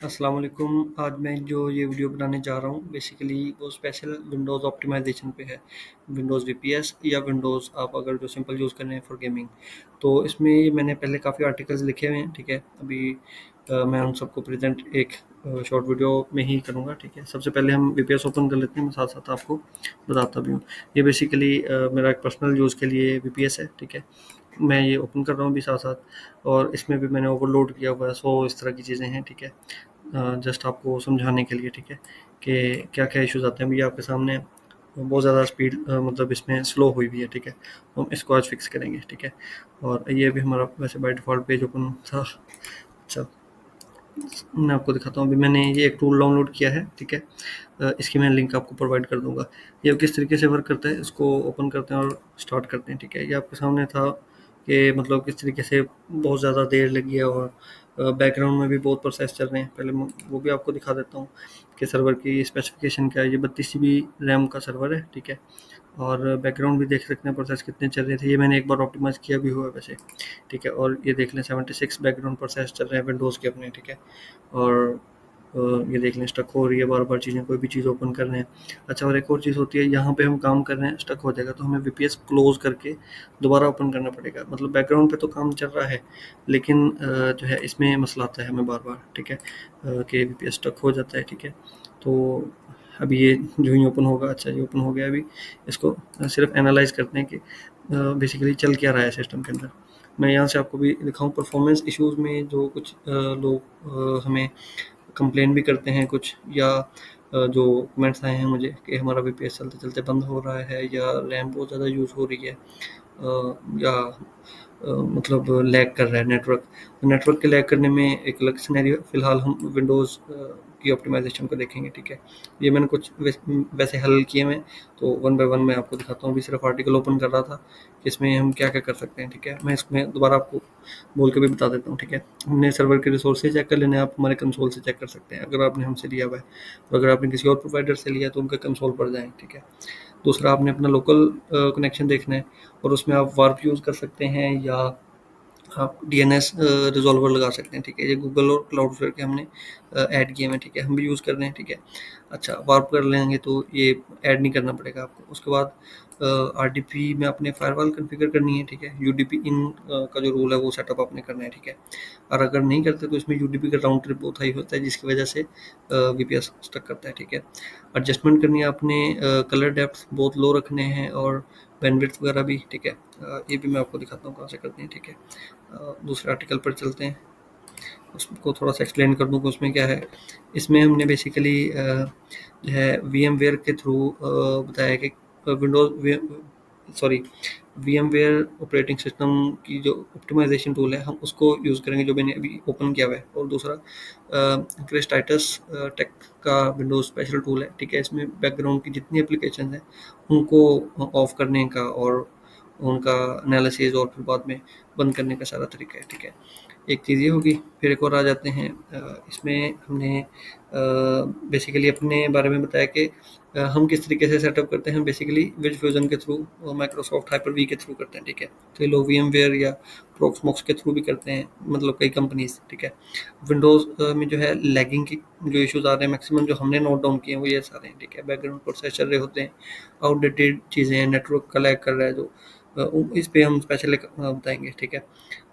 अस्सलाम वालेकुम। आज मैं जो ये वीडियो बनाने जा रहा हूँ बेसिकली वो स्पेशल विंडोज़ ऑप्टिमाइजेशन पे है। विंडोज़ वीपीएस या विंडोज़ आप अगर जो सिंपल यूज़ कर रहे हैं फॉर गेमिंग, तो इसमें मैंने पहले काफ़ी आर्टिकल्स लिखे हुए हैं। ठीक है, अभी मैं उन सबको प्रेजेंट एक शॉर्ट वीडियो में ही करूँगा। ठीक है, सबसे पहले हम वीपीएस ओपन कर लेते हैं, मैं साथ साथ आपको बताता भी हूँ। ये बेसिकली मेरा एक पर्सनल यूज़ के लिए वीपीएस है। ठीक है, मैं ये ओपन कर रहा हूँ अभी साथ साथ, और इसमें भी मैंने ओवरलोड किया हुआ है, सो इस तरह की चीज़ें हैं। ठीक है, जस्ट आपको समझाने के लिए। ठीक है, कि क्या क्या इश्यूज आते हैं। अभी आपके सामने बहुत ज़्यादा स्पीड मतलब इसमें स्लो हुई हुई है। ठीक है, हम इसको आज फिक्स करेंगे। ठीक है, और ये भी हमारा वैसे बाय डिफ़ॉल्ट पेज ओपन था। अच्छा, मैं आपको दिखाता हूँ। अभी मैंने ये एक टूल डाउनलोड किया है। ठीक है, इसकी मैं लिंक आपको प्रोवाइड कर दूँगा। ये किस तरीके से वर्क करता है, इसको ओपन करते हैं और स्टार्ट करते हैं। ठीक है, ये आपके सामने था कि मतलब किस तरीके से बहुत ज़्यादा देर लगी है, और बैकग्राउंड में भी बहुत प्रोसेस चल रहे हैं। पहले मैं वो भी आपको दिखा देता हूँ कि सर्वर की स्पेसिफिकेशन क्या है। ये 32 GB रैम का सर्वर है। ठीक है, और बैकग्राउंड भी देख सकते हैं प्रोसेस कितने चल रहे थे। ये मैंने एक बार ऑप्टिमाइज़ किया भी हुआ है वैसे। ठीक है, और ये देख लें 76 बैकग्राउंड प्रोसेस चल रहे हैं विंडोज़ के अपने। ठीक है, और ये देख लें स्टक हो रही है बार बार चीज़ें, कोई भी चीज़ ओपन कर रहे हैं। अच्छा, और एक और चीज़ होती है, यहाँ पे हम काम कर रहे हैं, स्टक हो जाएगा तो हमें वीपीएस क्लोज करके दोबारा ओपन करना पड़ेगा। मतलब बैकग्राउंड पे तो काम चल रहा है, लेकिन जो है इसमें मसला आता है हमें बार बार। ठीक है, कि वीपीएस स्टक हो जाता है। ठीक है, तो अभी ये जो ही ओपन होगा। अच्छा, ये ओपन हो गया। अभी इसको सिर्फ एनालाइज करते हैं कि बेसिकली चल क्या रहा है सिस्टम के अंदर। मैं यहाँ से आपको भी दिखाऊँ परफॉर्मेंस इश्यूज़ में जो कुछ लोग हमें कंप्लेन भी करते हैं कुछ, या जो कमेंट्स आए हैं मुझे कि हमारा वीपीएस चलते-चलते बंद हो रहा है, या रैम बहुत ज़्यादा यूज़ हो रही है, या मतलब लैग कर रहा है नेटवर्क। नेटवर्क के लैग करने में एक अलग सिनेरियो है। फ़िलहाल हम विंडोज़ की ऑप्टिमाइज़ेशन को देखेंगे। ठीक है, ये मैंने कुछ वैसे हल किए हुए हैं, तो वन बाय वन मैं आपको दिखाता हूँ। अभी सिर्फ आर्टिकल ओपन कर रहा था कि इसमें हम क्या-क्या कर सकते हैं। ठीक है, मैं इसमें दोबारा आपको बोल के भी बता देता हूँ। ठीक है, हमने सर्वर के रिसोर्सेज चेक कर लेने हैं। आप हमारे कंसोल से चेक कर सकते हैं अगर आपने हमसे लिया हुआ है, और अगर आपने किसी और प्रोवाइडर से लिया है तो उनके कंसोल पर जाएँ। ठीक है, दूसरा आपने अपना लोकल कनेक्शन देखना है, और उसमें आप वार्प यूज़ कर सकते हैं, या आप डीएनएस रिज़ॉल्वर लगा सकते हैं। ठीक है, ये गूगल और क्लाउडफ्लेयर के हमने ऐड किए हैं। ठीक है, हम भी यूज़ कर रहे हैं। ठीक है, अच्छा, वार्प कर लेंगे तो ये ऐड नहीं करना पड़ेगा आपको। उसके बाद आरडीपी में आपने फायरवॉल कॉन्फ़िगर करनी है। ठीक है, यूडीपी इन का जो रूल है वो सेटअप आपने करना है। ठीक है, और अगर नहीं करते तो इसमें यूडीपी का राउंड ट्रिप बहुत हाई होता है, जिसकी वजह से वीपीएस स्टक करता है। ठीक है, एडजस्टमेंट करनी है आपने, कलर डेप्थ बहुत लो रखने हैं, और बैंडविड्थ वगैरह भी। ठीक है, ये भी मैं आपको दिखाता हूँ कहाँ से करते हैं। ठीक है, दूसरे आर्टिकल पर चलते हैं, उसको थोड़ा सा एक्सप्लेन कर दूँ कि उसमें क्या है। इसमें हमने बेसिकली जो है वीएमवेयर के थ्रू बताया कि Windows sorry VMware operating system की जो ऑप्टिमाइजेशन टूल है हम उसको यूज़ करेंगे, जो मैंने अभी ओपन किया हुआ है। और दूसरा क्रिस्टाइटस टेक का विंडोज स्पेशल टूल है। ठीक है, इसमें बैकग्राउंड की जितनी एप्लीकेशन है उनको ऑफ करने का, और उनका एनालिसिस, और फिर बाद में बंद करने का सारा तरीका है। ठीक है, एक चीज़ ये होगी। फिर एक और आ जाते हैं, इसमें हमने बेसिकली अपने बारे में बताया कि हम किस तरीके से सेटअप करते हैं। बेसिकली विज फ्यूजन के थ्रू, माइक्रोसॉफ्ट हाइपर वी के थ्रू करते हैं। ठीक है, कई लोग वीएमवेयर या प्रोक्समॉक्स के थ्रू भी करते हैं, मतलब कई कंपनीज। ठीक है, विंडोज़ में जो है लैगिंग की जो इश्यूज आ रहे हैं मैक्सिमम जो हमने नोट डाउन किए हैं वो ये सारे हैं। ठीक है, बैकग्राउंड प्रोसेस चल रहे होते हैं, आउटडेटेड चीज़ें हैं, नेटवर्क का लैग कर रहा है, जो इस पे हम स्पेशली बताएंगे। ठीक है,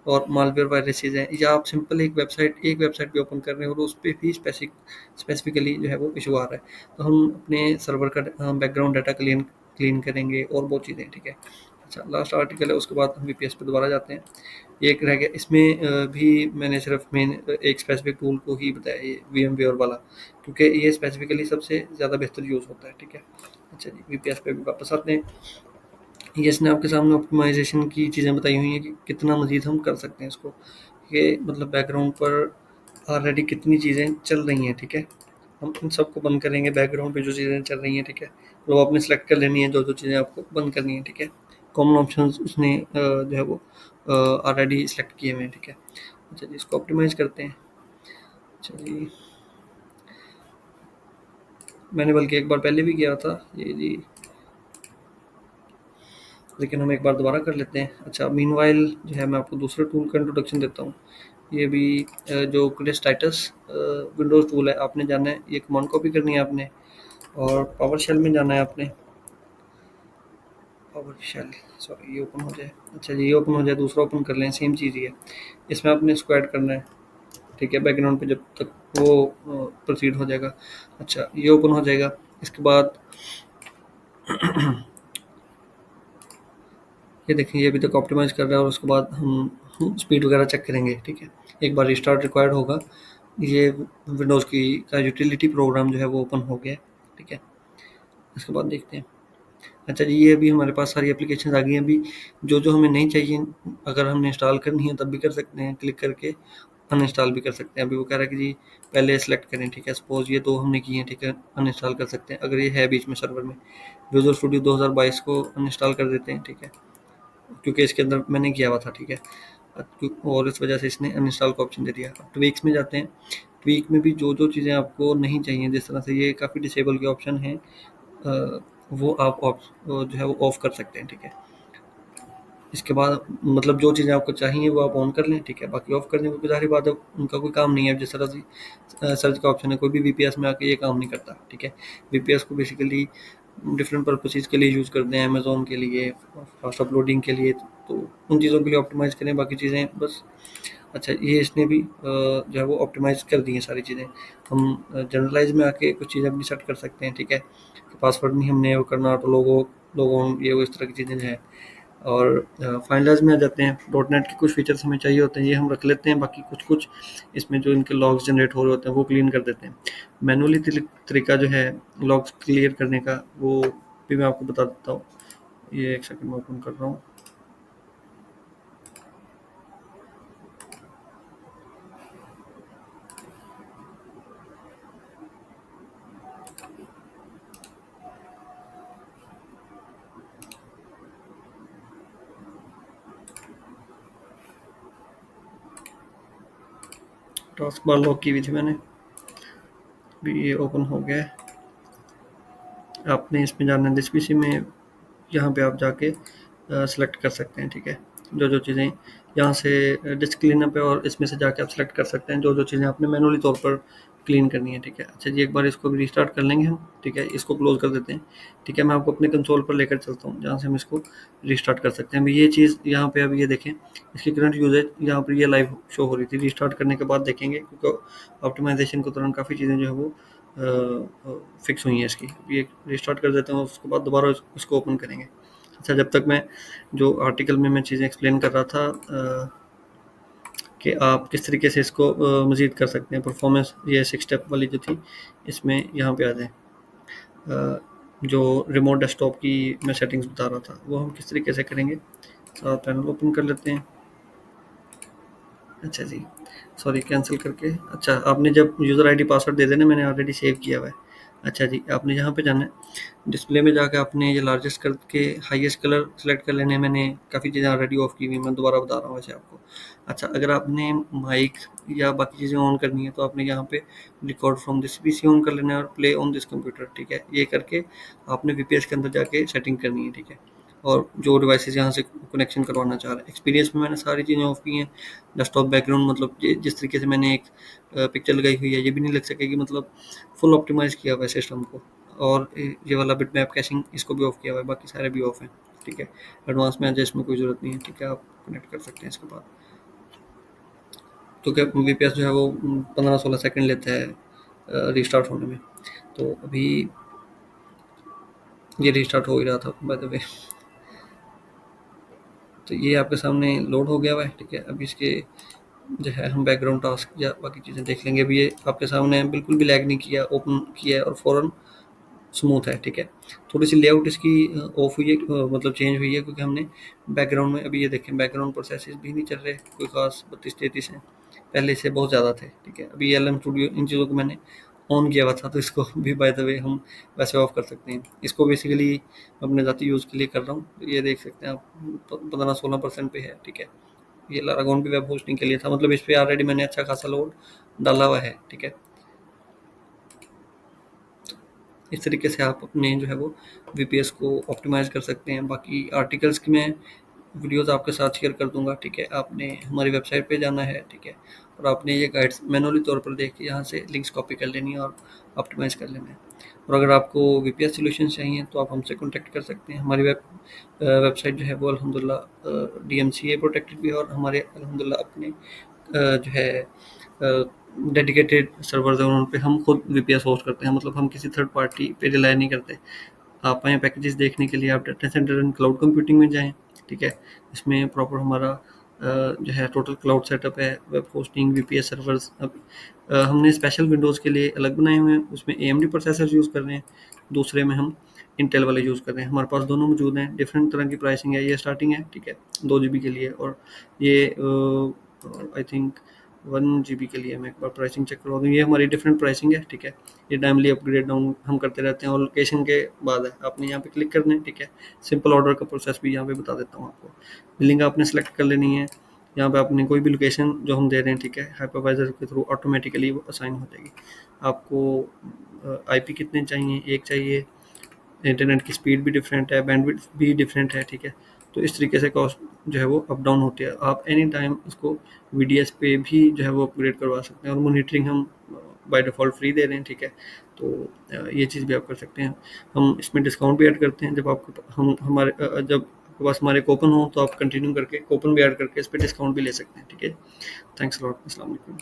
और मालवेयर वायरसेस हैं, या आप सिंपल एक वेबसाइट पे ओपन कर रहे हैं और उस पे भी स्पेसिफिकली जो है वो इशू आ रहा है, तो हम अपने सर्वर का बैकग्राउंड डाटा क्लीन क्लीन करेंगे, और बहुत चीज़ें। ठीक है, अच्छा, लास्ट आर्टिकल है, उसके बाद हम वीपीएस पे दोबारा जाते हैं। ये एक रह गया, इसमें भी मैंने सिर्फ मेन एक स्पेसिफिक टूल को ही बताया, ये वीएमवेयर वाला, क्योंकि ये स्पेसिफिकली सबसे ज़्यादा बेहतर यूज़ होता है। ठीक है, अच्छा जी, वीपीएस पे भी वापस आते हैं। ये इसने आपके सामने ऑप्टिमाइजेशन की चीज़ें बताई हुई हैं कि कितना मज़ीद हम कर सकते हैं इसको, कि मतलब बैकग्राउंड पर ऑलरेडी कितनी चीज़ें चल रही हैं। ठीक है, हम इन सबको बंद करेंगे, बैकग्राउंड पे जो चीज़ें चल रही हैं। ठीक है, वो आपने सेलेक्ट कर लेनी है, जो चीज़ें आपको बंद करनी है। ठीक है, कॉमन ऑप्शंस उसने जो है वो ऑलरेडी सेलेक्ट किए हुए हैं। ठीक है, अच्छा जी, इसको ऑप्टिमाइज़ करते हैं। चलिए, मैंने बल्कि एक बार पहले भी किया था ये जी, लेकिन हम एक बार दोबारा कर लेते हैं। अच्छा, मीनवाइल जो है मैं आपको दूसरे टूल का इंट्रोडक्शन देता हूँ। ये भी जो क्रिस टाइटस विंडोज़ टूल है, आपने जाना है, ये कमांड कॉपी करनी है आपने, और पावर शेल में जाना है आपने। पावर शेल, सॉरी, ये ओपन हो जाए, अच्छा जी, ये ओपन हो जाए, दूसरा ओपन कर लें, सेम चीज़ ही है। इसमें आपने इसको ऐड करना है, ठीक है, बैकग्राउंड पे जब तक वो प्रोसीड हो जाएगा। अच्छा, ये ओपन हो जाएगा। इसके बाद ये देखिए, ये अभी तक ऑप्टिमाइज़ कर रहा है, और उसके बाद हम स्पीड वगैरह चेक करेंगे, ठीक है। एक बार रिस्टार्ट रिक्वायर्ड होगा। ये विंडोज़ की का यूटिलिटी प्रोग्राम जो है वो ओपन हो गया है, ठीक है। इसके बाद देखते हैं। अच्छा जी, ये अभी हमारे पास सारी एप्लीकेशन आ गई हैं। अभी जो हमें नहीं चाहिए, अगर हमने इंस्टॉल करनी है तब भी कर सकते हैं, क्लिक करके अनइंस्टॉल भी कर सकते हैं। अभी वो कह रहा है कि जी पहले सेलेक्ट करें, ठीक है। सपोज ये दो हमने किए हैं, ठीक है, अनइंस्टॉल कर सकते हैं अगर ये है बीच में सर्वर में। विजुअल स्टूडियो 2022 को अनइंस्टॉल कर देते हैं, ठीक है, क्योंकि इसके अंदर मैंने किया हुआ था, ठीक है। और इस वजह से इसने अनइंस्टॉल का ऑप्शन दे दिया। अब ट्वीक्स में जाते हैं। ट्वीक में भी जो चीज़ें आपको नहीं चाहिए, जिस तरह से ये काफ़ी डिसेबल के ऑप्शन हैं, वो आप जो है वो ऑफ कर सकते हैं, ठीक है। इसके बाद मतलब जो चीज़ें आपको चाहिए वो आप ऑन कर लें, ठीक है, बाकी ऑफ करने की ज़ाहिर बात है उनका कोई काम नहीं है। जिस तरह से सर्च का ऑप्शन है, कोई भी वीपीएस में आके ये काम नहीं करता, ठीक है। वीपीएस को बेसिकली डिफरेंट पर्पसेस के लिए यूज़ करते हैं, अमेज़न के लिए, फास्ट अपलोडिंग के लिए, तो उन चीज़ों के लिए ऑप्टिमाइज़ करें, बाकी चीज़ें बस। अच्छा, ये इसने भी जो है वो ऑप्टिमाइज़ कर दी हैं सारी चीज़ें। हम जनरलाइज़ में आके कुछ चीज़ें अपनी सेट कर सकते हैं, ठीक है। पासवर्ड नहीं हमने वो करना, तो लोगों लोगों ये वो इस तरह की चीज़ें जो हैं। और फाइनलाइज में आ जाते हैं। डॉट नेट के कुछ फीचर्स हमें चाहिए होते हैं, ये हम रख लेते हैं। बाकी कुछ कुछ इसमें जो इनके लॉग्स जनरेट हो रहे होते हैं वो क्लीन कर देते हैं। मैनुअली तरीका जो है लॉग्स क्लियर करने का, वो भी मैं आपको बता देता हूँ। ये एक सेकंड में ओपन कर रहा हूँ। टास्क बार लॉक की हुई थी मैंने, भी ये ओपन हो गया है। आपने इसमें जाना है जिस पीसी में, यहाँ पे आप जाके सेलेक्ट कर सकते हैं, ठीक है। जो चीज़ें यहाँ से डिस्क क्लीनअप है, और इसमें से जाके आप सेलेक्ट कर सकते हैं जो चीज़ें आपने मैनुअली तौर पर क्लीन करनी है, ठीक है। अच्छा जी, एक बार इसको भी रिस्टार्ट कर लेंगे हम, ठीक है, इसको क्लोज कर देते हैं, ठीक है। मैं आपको अपने कंसोल पर लेकर चलता हूँ जहाँ से हम इसको रिस्टार्ट कर सकते हैं। अभी ये चीज़ यहाँ पे, अभी ये देखें, इसकी करंट यूजेज यहाँ पर ये लाइव शो हो रही थी। रिस्टार्ट करने के बाद देखेंगे, क्योंकि ऑप्टिमाइजेशन के दौरान काफ़ी चीज़ें जो है वो फिक्स हुई हैं इसकी। ये रिस्टार्ट कर देते हैं, उसके बाद दोबारा इसको ओपन करेंगे। अच्छा, जब तक मैं जो आर्टिकल में मैं चीज़ें एक्सप्लेन कर रहा था, कि आप किस तरीके से इसको मज़ीद कर सकते हैं परफॉर्मेंस, ये 6 स्टेप वाली जो थी, इसमें यहाँ पे आ जाएँ। जो रिमोट डेस्कटॉप की मैं सेटिंग्स बता रहा था, वो हम किस तरीके से करेंगे। सारा पैनल ओपन कर लेते हैं। अच्छा जी, सॉरी, कैंसिल करके, अच्छा, आपने जब यूज़र आईडी पासवर्ड दे देना, मैंने ऑलरेडी सेव किया हुआ है। अच्छा जी, आपने यहाँ पे जाना है, डिस्प्ले में जाके आपने ये लार्जेस्ट करके हाईएस्ट कलर सेलेक्ट कर लेने हैं। मैंने काफ़ी चीज़ें ऑलरेडी ऑफ की हुई, मैं दोबारा बता रहा हूँ वैसे आपको। अच्छा, अगर आपने माइक या बाकी चीज़ें ऑन करनी है, तो आपने यहाँ पे record from this PC on कर लेना है, और प्ले ऑन दिस कंप्यूटर, ठीक है। ये करके आपने वीपीएस के अंदर जाके सेटिंग करनी है, ठीक है। और जो डिवाइसेस यहाँ से कनेक्शन करवाना चाह रहे हैं, एक्सपीरियंस में मैंने सारी चीज़ें ऑफ की हैं। डेस्कटॉप बैकग्राउंड, मतलब जिस तरीके से मैंने एक पिक्चर लगाई हुई है, ये भी नहीं लग सकेगी, मतलब फुल ऑप्टिमाइज़ किया हुआ है सिस्टम को। और ये वाला बिट मैप कैशिंग, इसको भी ऑफ किया हुआ है, बाकी सारे भी ऑफ हैं, ठीक है। एडवांस में आ जाए, इसमें कोई ज़रूरत नहीं है, ठीक है। आप कनेक्ट कर सकते हैं इसके बाद। तो क्या वीपीएस जो है वो 15-16 सेकंड लेता है रिस्टार्ट होने में। तो अभी ये रिस्टार्ट हो ही रहा था, बाय द वे। तो ये आपके सामने लोड हो गया हुआ है, ठीक है। अभी इसके जो है हम बैकग्राउंड टास्क या बाकी चीज़ें देख लेंगे। अभी ये आपके सामने बिल्कुल भी लैग नहीं किया, ओपन किया है और फ़ौरन स्मूथ है, ठीक है। थोड़ी-सी लेआउट इसकी ऑफ हुई है, मतलब चेंज हुई है, क्योंकि हमने बैकग्राउंड में, अभी ये देखें, बैकग्राउंड प्रोसेसेस भी नहीं चल रहे कोई ख़ास, 32-33 हैं, पहले से बहुत ज़्यादा थे, ठीक है। अभी एलएम स्टूडियो, इन चीज़ों को मैंने ऑन किया हुआ था, तो इसको भी बाय द वे हम वैसे ऑफ कर सकते हैं। इसको बेसिकली अपने ज़ाती यूज़ के लिए कर रहा हूँ, तो ये देख सकते हैं आप, 15-16% पे है, ठीक है। ये लारागोन भी वेब होस्टिंग के लिए था, मतलब इस पे ऑलरेडी मैंने अच्छा खासा लोड डाला हुआ है, ठीक है। इस तरीके से आप अपने जो है वो वीपीएस को ऑप्टिमाइज़ कर सकते हैं। बाकी आर्टिकल्स की मैं वीडियोज़ आपके साथ शेयर कर दूँगा, ठीक है? आपने हमारी वेबसाइट पे जाना है, ठीक है? और आपने ये गाइड्स मैनुअली तौर पर देख के यहाँ से लिंक्स कॉपी कर लेनी है और ऑप्टिमाइज़ कर लेना है। और अगर आपको वीपीएस सॉल्यूशंस चाहिए तो आप हमसे कॉन्टैक्ट कर सकते हैं। हमारी वेबसाइट जो है वो अल्हम्दुलिल्लाह डीएमसीए प्रोटेक्टेड भी है, और हमारे अल्हम्दुलिल्लाह अपने जो है डेडिकेटेड सर्वर्स हैं, उन पे हम खुद वीपीएस होस्ट करते हैं, मतलब हम किसी थर्ड पार्टी पे रिलाई नहीं करते। आप आएँ पैकेजेस देखने के लिए, आप data centre and cloud computing में जाएँ, ठीक है? इसमें प्रॉपर हमारा जो है टोटल क्लाउड सेटअप है, वेब होस्टिंग, वीपीएस सर्वर्स। अब हमने स्पेशल विंडोज़ के लिए अलग बनाए हुए हैं, उसमें एएमडी प्रोसेसर्स यूज़ कर रहे हैं, दूसरे में हम इंटेल वाले यूज़ कर रहे हैं। हमारे पास दोनों मौजूद हैं, डिफरेंट तरह की प्राइसिंग है, ये स्टार्टिंग है, ठीक है? 2 जीबी के लिए, और ये आई थिंक 1 जीबी के लिए। मैं एक बार प्राइसिंग चेक करवा दूँ, ये हमारी डिफरेंट प्राइसिंग है, ठीक है? ये टाइमली अपग्रेड डाउन हम करते रहते हैं, और लोकेशन के बाद है, आपने यहाँ पे क्लिक करना है, ठीक है? सिंपल ऑर्डर का प्रोसेस भी यहाँ पे बता देता हूँ आपको। बिलिंग आपने सेलेक्ट कर लेनी है, यहाँ पे आपने कोई भी लोकेशन जो हम दे रहे हैं, ठीक है? हाइपरवाइज़र के थ्रू ऑटोमेटिकली वो असाइन हो जाएगी। आपको आईपी कितने चाहिए? 1 चाहिए, इंटरनेट की स्पीड भी डिफरेंट है, बैंडविड्थ भी डिफरेंट है, ठीक है? तो इस तरीके से कॉस्ट जो है वो अप डाउन होती है। आप एनी टाइम इसको वीडीएस पे भी जो है वो अपग्रेड करवा सकते हैं, और मॉनिटरिंग हम बाय डिफ़ॉल्ट फ्री दे रहे हैं, ठीक है? तो ये चीज़ भी आप कर सकते हैं। हम इसमें डिस्काउंट भी ऐड करते हैं, जब आपको जब आपके पास हमारे कूपन हो तो आप कंटिन्यू करके कूपन भी ऐड करके इस पे डिस्काउंट भी ले सकते हैं, ठीक है? Thanks a lot. अस्सलाम वालेकुम।